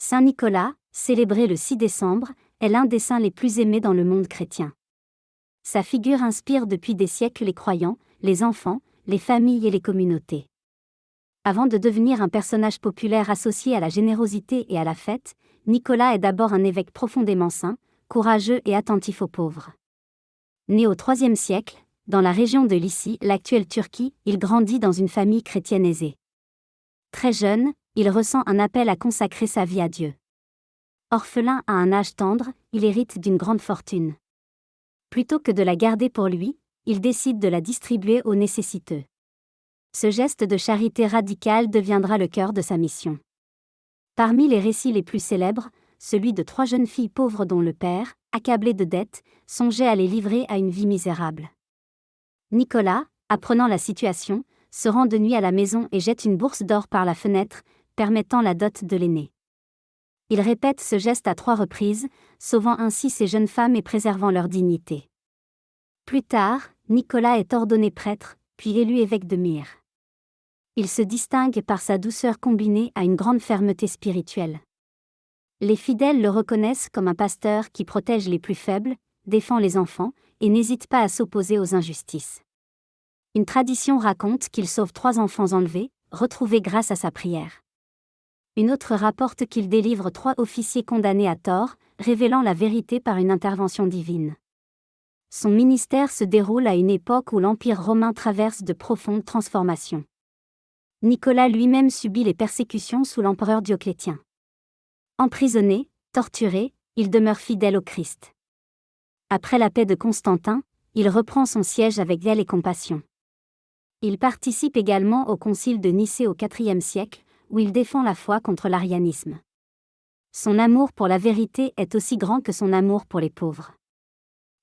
Saint Nicolas, célébré le 6 décembre, est l'un des saints les plus aimés dans le monde chrétien. Sa figure inspire depuis des siècles les croyants, les enfants, les familles et les communautés. Avant de devenir un personnage populaire associé à la générosité et à la fête, Nicolas est d'abord un évêque profondément saint, courageux et attentif aux pauvres. Né au IIIe siècle, dans la région de Lycie, l'actuelle Turquie, il grandit dans une famille chrétienne aisée. Très jeune, il ressent un appel à consacrer sa vie à Dieu. Orphelin à un âge tendre, il hérite d'une grande fortune. Plutôt que de la garder pour lui, il décide de la distribuer aux nécessiteux. Ce geste de charité radicale deviendra le cœur de sa mission. Parmi les récits les plus célèbres, celui de 3 jeunes filles pauvres dont le père, accablé de dettes, songeait à les livrer à une vie misérable. Nicolas, apprenant la situation, se rend de nuit à la maison et jette une bourse d'or par la fenêtre, permettant la dot de l'aîné. Il répète ce geste à 3 reprises, sauvant ainsi ces jeunes femmes et préservant leur dignité. Plus tard, Nicolas est ordonné prêtre, puis élu évêque de Myre. Il se distingue par sa douceur combinée à une grande fermeté spirituelle. Les fidèles le reconnaissent comme un pasteur qui protège les plus faibles, défend les enfants, et n'hésite pas à s'opposer aux injustices. Une tradition raconte qu'il sauve 3 enfants enlevés, retrouvés grâce à sa prière. Une autre rapporte qu'il délivre 3 officiers condamnés à tort, révélant la vérité par une intervention divine. Son ministère se déroule à une époque où l'Empire romain traverse de profondes transformations. Nicolas lui-même subit les persécutions sous l'empereur Dioclétien. Emprisonné, torturé, il demeure fidèle au Christ. Après la paix de Constantin, il reprend son siège avec zèle et compassion. Il participe également au concile de Nicée au IVe siècle, où il défend la foi contre l'arianisme. Son amour pour la vérité est aussi grand que son amour pour les pauvres.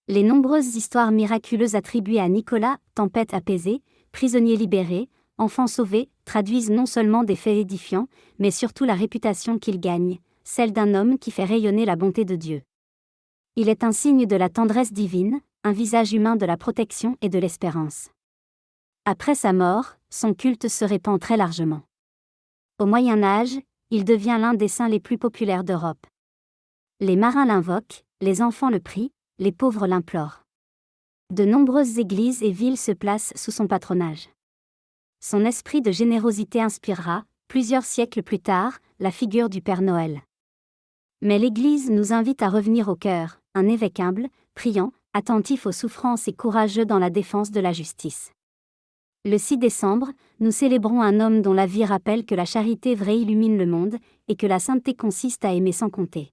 Les nombreuses histoires miraculeuses attribuées à Nicolas, tempête apaisée, prisonniers libérés, enfants sauvés, traduisent non seulement des faits édifiants, mais surtout la réputation qu'il gagne, celle d'un homme qui fait rayonner la bonté de Dieu. Il est un signe de la tendresse divine, un visage humain de la protection et de l'espérance. Après sa mort, son culte se répand très largement. Au Moyen Âge, il devient l'un des saints les plus populaires d'Europe. Les marins l'invoquent, les enfants le prient, les pauvres l'implorent. De nombreuses églises et villes se placent sous son patronage. Son esprit de générosité inspirera, plusieurs siècles plus tard, la figure du Père Noël. Mais l'Église nous invite à revenir au cœur, un évêque humble, priant, attentif aux souffrances et courageux dans la défense de la justice. Le 6 décembre, nous célébrons un homme dont la vie rappelle que la charité vraie illumine le monde, et que la sainteté consiste à aimer sans compter.